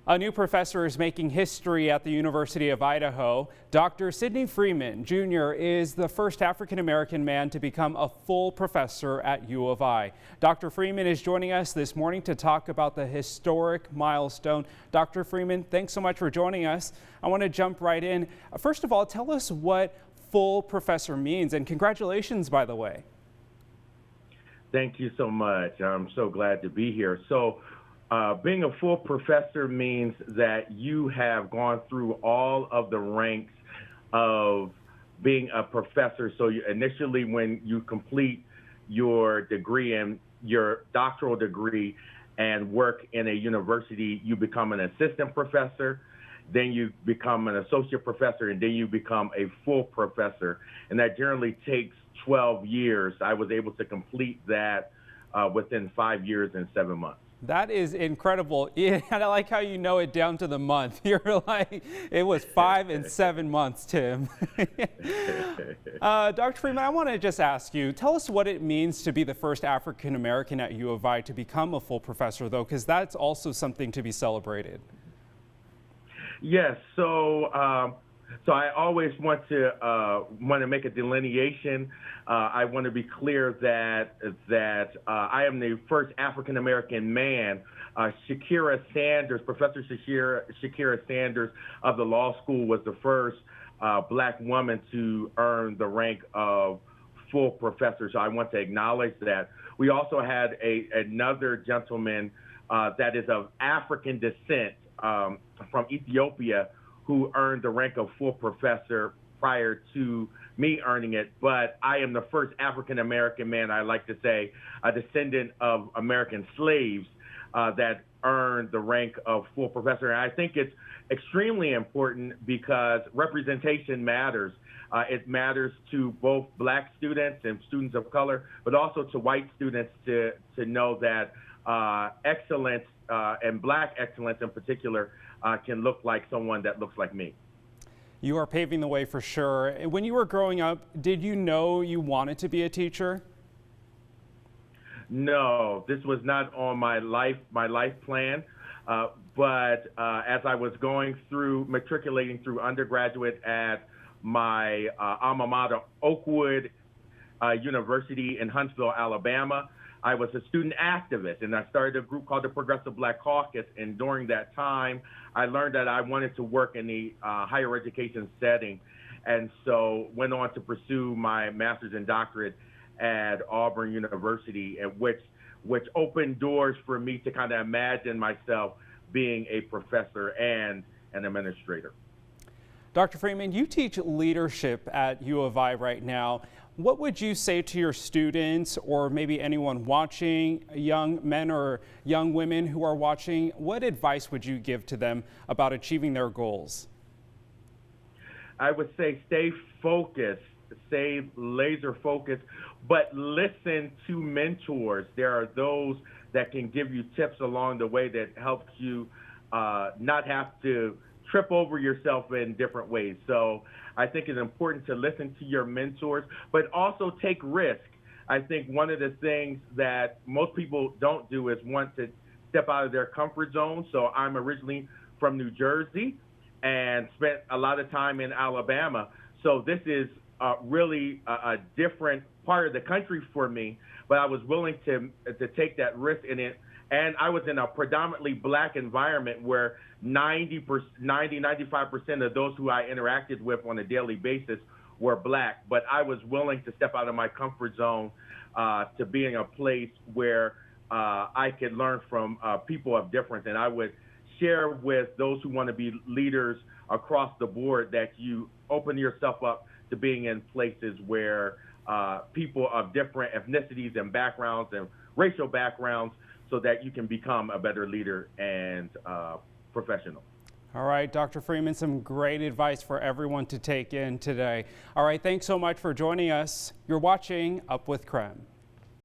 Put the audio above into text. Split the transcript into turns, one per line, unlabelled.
A new professor is making history at the University of Idaho. Dr. Sidney Freeman, Jr. is the first African-American man to become a full professor at U of I. Dr. Freeman is joining us this morning to talk about the historic milestone. Dr. Freeman, thanks so much for joining us. I want to jump right in. First of all, tell us what full professor means, and congratulations, by the way.
Thank you so much. I'm so glad to be here. Being a full professor means that you have gone through all of the ranks of being a professor. So initially, when you complete your degree and your doctoral degree and work in a university, you become an assistant professor, then you become an associate professor, and then you become a full professor. And that generally takes 12 years. I was able to complete that within 5 years and 7 months.
That is incredible. Yeah, I like how you know it down to the month. You're like, it was 5 and 7 months, Tim. Dr. Freeman, I want to just ask you, tell us what it means to be the first African American at U of I to become a full professor, though, because that's also something to be celebrated.
Yes, so I always want to make a delineation. I want to be clear that I am the first African American man. Shakira Sanders, Professor Shakira Sanders of the law school, was the first black woman to earn the rank of full professor. So I want to acknowledge that. We also had another gentleman that is of African descent from Ethiopia, who earned the rank of full professor prior to me earning it. But I am the first African-American man, I like to say, a descendant of American slaves that earned the rank of full professor. And I think it's extremely important because representation matters. It matters to both black students and students of color, but also to white students to know that excellence and black excellence in particular can look like someone that looks like me.
You are paving the way for sure. When you were growing up, did you know you wanted to be a teacher?
No, this was not on my life plan. But as I was matriculating through undergraduate at my alma mater, Oakwood University in Huntsville, Alabama, I was a student activist, and I started a group called the Progressive Black Caucus. And during that time, I learned that I wanted to work in the higher education setting, and so went on to pursue my master's and doctorate at Auburn University, and which opened doors for me to kind of imagine myself being a professor and an administrator.
Dr. Freeman, you teach leadership at U of I right now. What would you say to your students, or maybe anyone watching, young men or young women who are watching? What advice would you give to them about achieving their goals?
I would say stay focused, stay laser focused, but listen to mentors. There are those that can give you tips along the way that helps you not have to trip over yourself in different ways. So I think it's important to listen to your mentors, but also take risk. I think one of the things that most people don't do is want to step out of their comfort zone. So I'm originally from New Jersey and spent a lot of time in Alabama. So this is really a different part of the country for me, but I was willing to take that risk in it. And I was in a predominantly black environment where 95% of those who I interacted with on a daily basis were black. But I was willing to step out of my comfort zone to be in a place where I could learn from people of difference. And I would share with those who want to be leaders across the board that you open yourself up to being in places where people of different ethnicities and backgrounds and racial backgrounds, so that you can become a better leader and professional.
All right, Dr. Freeman, some great advice for everyone to take in today. All right, thanks so much for joining us. You're watching Up with Krem.